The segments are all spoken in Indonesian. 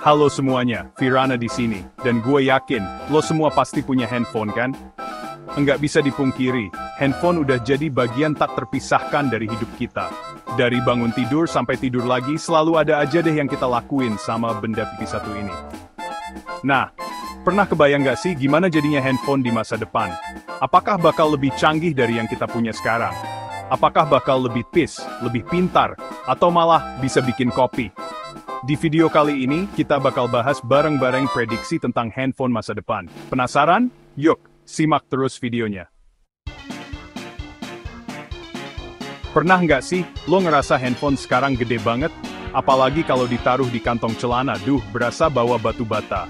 Halo semuanya, Virana di sini, dan gue yakin, lo semua pasti punya handphone kan? Enggak bisa dipungkiri, handphone udah jadi bagian tak terpisahkan dari hidup kita. Dari bangun tidur sampai tidur lagi, selalu ada aja deh yang kita lakuin sama benda pipi satu ini. Nah, pernah kebayang gak sih gimana jadinya handphone di masa depan? Apakah bakal lebih canggih dari yang kita punya sekarang? Apakah bakal lebih lebih pintar, atau malah bisa bikin kopi? Di video kali ini, kita bakal bahas bareng-bareng prediksi tentang handphone masa depan. Penasaran? Yuk, simak terus videonya. Pernah nggak sih, lo ngerasa handphone sekarang gede banget? Apalagi kalau ditaruh di kantong celana, berasa bawa batu bata.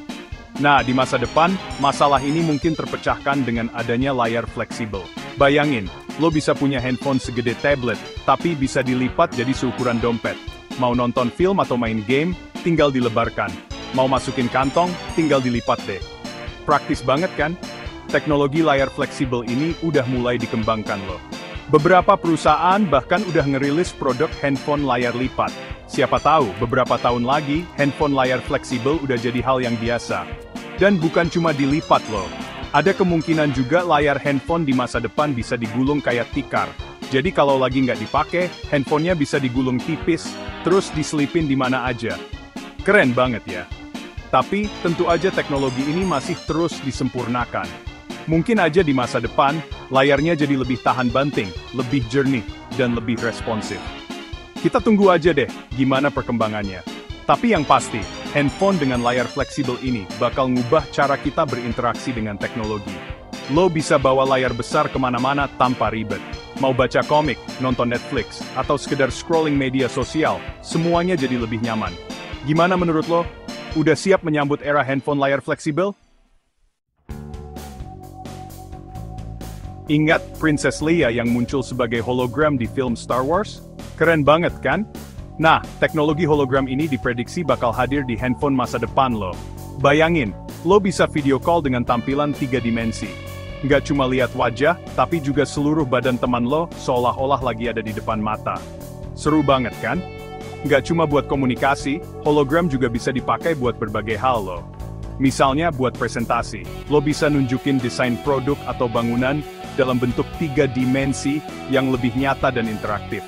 Nah, di masa depan, masalah ini mungkin terpecahkan dengan adanya layar fleksibel. Bayangin, lo bisa punya handphone segede tablet, tapi bisa dilipat jadi seukuran dompet. Mau nonton film atau main game, tinggal dilebarkan. Mau masukin kantong, tinggal dilipat deh. Praktis banget kan? Teknologi layar fleksibel ini udah mulai dikembangkan loh. Beberapa perusahaan bahkan udah ngerilis produk handphone layar lipat. Siapa tahu, beberapa tahun lagi, handphone layar fleksibel udah jadi hal yang biasa. Dan bukan cuma dilipat loh. Ada kemungkinan juga layar handphone di masa depan bisa digulung kayak tikar. Jadi kalau lagi nggak dipakai, handphonenya bisa digulung tipis, terus diselipin di mana aja. Keren banget ya. Tapi, tentu aja teknologi ini masih terus disempurnakan. Mungkin aja di masa depan, layarnya jadi lebih tahan banting, lebih jernih, dan lebih responsif. Kita tunggu aja deh, gimana perkembangannya. Tapi yang pasti, handphone dengan layar fleksibel ini bakal ngubah cara kita berinteraksi dengan teknologi. Lo bisa bawa layar besar kemana-mana tanpa ribet. Mau baca komik, nonton Netflix, atau sekedar scrolling media sosial, semuanya jadi lebih nyaman. Gimana menurut lo? Udah siap menyambut era handphone layar fleksibel? Ingat Princess Leia yang muncul sebagai hologram di film Star Wars? Keren banget kan? Nah, teknologi hologram ini diprediksi bakal hadir di handphone masa depan lo. Bayangin, lo bisa video call dengan tampilan 3 dimensi. Nggak cuma lihat wajah, tapi juga seluruh badan teman lo seolah-olah lagi ada di depan mata. Seru banget kan? Nggak cuma buat komunikasi, hologram juga bisa dipakai buat berbagai hal lo. Misalnya buat presentasi, lo bisa nunjukin desain produk atau bangunan dalam bentuk 3 dimensi yang lebih nyata dan interaktif.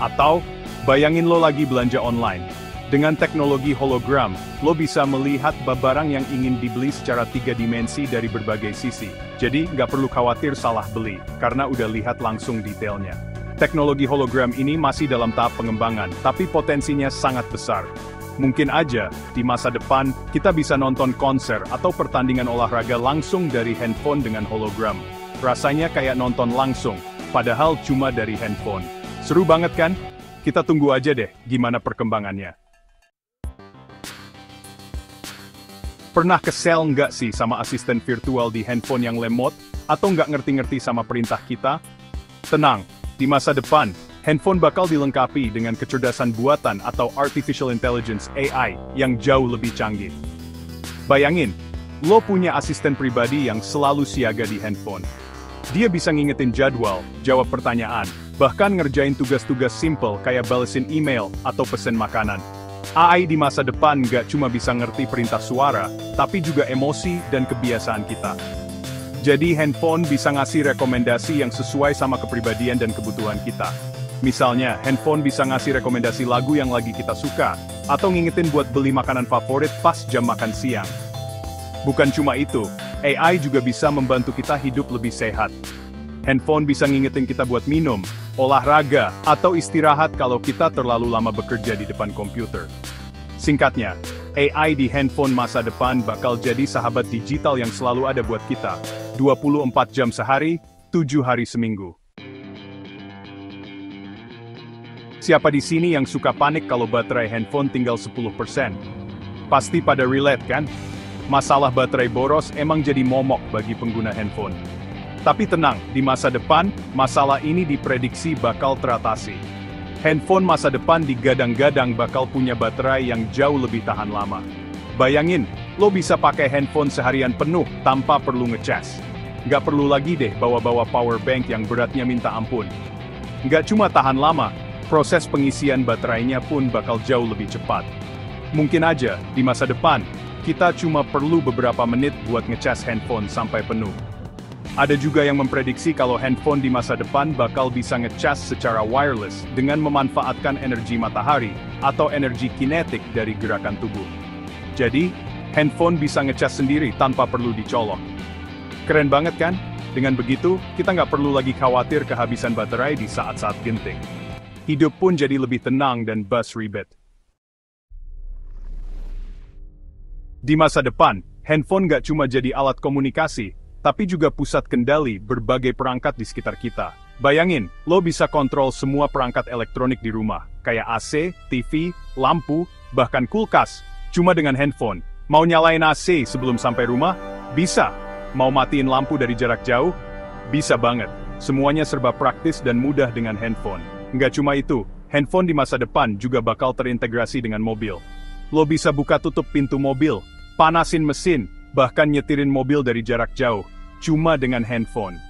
Atau, bayangin lo lagi belanja online. Dengan teknologi hologram, lo bisa melihat barang yang ingin dibeli secara 3 dimensi dari berbagai sisi. Jadi, nggak perlu khawatir salah beli, karena udah lihat langsung detailnya. Teknologi hologram ini masih dalam tahap pengembangan, tapi potensinya sangat besar. Mungkin aja, di masa depan, kita bisa nonton konser atau pertandingan olahraga langsung dari handphone dengan hologram. Rasanya kayak nonton langsung, padahal cuma dari handphone. Seru banget kan? Kita tunggu aja deh, gimana perkembangannya. Pernah kesel nggak sih sama asisten virtual di handphone yang lemot, atau nggak ngerti-ngerti sama perintah kita? Tenang, di masa depan, handphone bakal dilengkapi dengan kecerdasan buatan atau Artificial Intelligence AI yang jauh lebih canggih. Bayangin, lo punya asisten pribadi yang selalu siaga di handphone. Dia bisa ngingetin jadwal, jawab pertanyaan, bahkan ngerjain tugas-tugas simple kayak balesin email atau pesen makanan. AI di masa depan nggak cuma bisa ngerti perintah suara, tapi juga emosi dan kebiasaan kita. Jadi handphone bisa ngasih rekomendasi yang sesuai sama kepribadian dan kebutuhan kita. Misalnya, handphone bisa ngasih rekomendasi lagu yang lagi kita suka, atau ngingetin buat beli makanan favorit pas jam makan siang. Bukan cuma itu, AI juga bisa membantu kita hidup lebih sehat. Handphone bisa ngingetin kita buat minum, olahraga, atau istirahat kalau kita terlalu lama bekerja di depan komputer. Singkatnya, AI di handphone masa depan bakal jadi sahabat digital yang selalu ada buat kita, 24 jam sehari, 7 hari seminggu. Siapa di sini yang suka panik kalau baterai handphone tinggal 10%? Pasti pada relate kan? Masalah baterai boros emang jadi momok bagi pengguna handphone. Tapi tenang, di masa depan, masalah ini diprediksi bakal teratasi. Handphone masa depan digadang-gadang bakal punya baterai yang jauh lebih tahan lama. Bayangin, lo bisa pakai handphone seharian penuh tanpa perlu ngecas. Nggak perlu lagi deh bawa-bawa power bank yang beratnya minta ampun. Nggak cuma tahan lama, proses pengisian baterainya pun bakal jauh lebih cepat. Mungkin aja, di masa depan, kita cuma perlu beberapa menit buat ngecas handphone sampai penuh. Ada juga yang memprediksi kalau handphone di masa depan bakal bisa ngecas secara wireless dengan memanfaatkan energi matahari atau energi kinetik dari gerakan tubuh. Jadi, handphone bisa ngecas sendiri tanpa perlu dicolok. Keren banget kan? Dengan begitu, kita nggak perlu lagi khawatir kehabisan baterai di saat-saat genting. Hidup pun jadi lebih tenang dan bus ribet. Di masa depan, handphone nggak cuma jadi alat komunikasi, tapi juga pusat kendali berbagai perangkat di sekitar kita. Bayangin, lo bisa kontrol semua perangkat elektronik di rumah, kayak AC, TV, lampu, bahkan kulkas, cuma dengan handphone. Mau nyalain AC sebelum sampai rumah? Bisa. Mau matiin lampu dari jarak jauh? Bisa banget. Semuanya serba praktis dan mudah dengan handphone. Nggak cuma itu, handphone di masa depan juga bakal terintegrasi dengan mobil. Lo bisa buka tutup pintu mobil, panasin mesin, bahkan nyetirin mobil dari jarak jauh, cuma dengan handphone.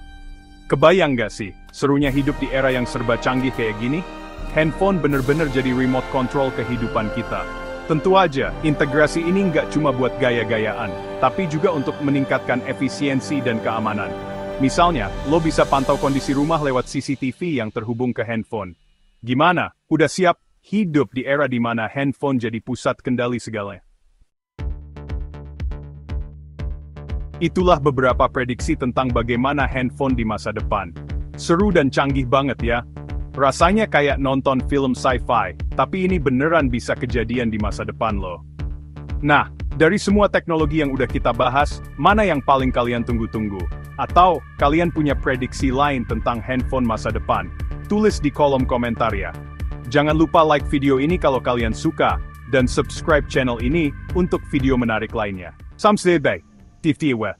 Kebayang nggak sih, serunya hidup di era yang serba canggih kayak gini? Handphone bener-bener jadi remote control kehidupan kita. Tentu aja, integrasi ini nggak cuma buat gaya-gayaan, tapi juga untuk meningkatkan efisiensi dan keamanan. Misalnya, lo bisa pantau kondisi rumah lewat CCTV yang terhubung ke handphone. Gimana? Udah siap hidup di era di mana handphone jadi pusat kendali segalanya? Itulah beberapa prediksi tentang bagaimana handphone di masa depan. Seru dan canggih banget ya. Rasanya kayak nonton film sci-fi, tapi ini beneran bisa kejadian di masa depan loh. Nah, dari semua teknologi yang udah kita bahas, mana yang paling kalian tunggu-tunggu? Atau kalian punya prediksi lain tentang handphone masa depan? Tulis di kolom komentar ya. Jangan lupa like video ini kalau kalian suka, dan subscribe channel ini untuk video menarik lainnya. Sampai jumpa.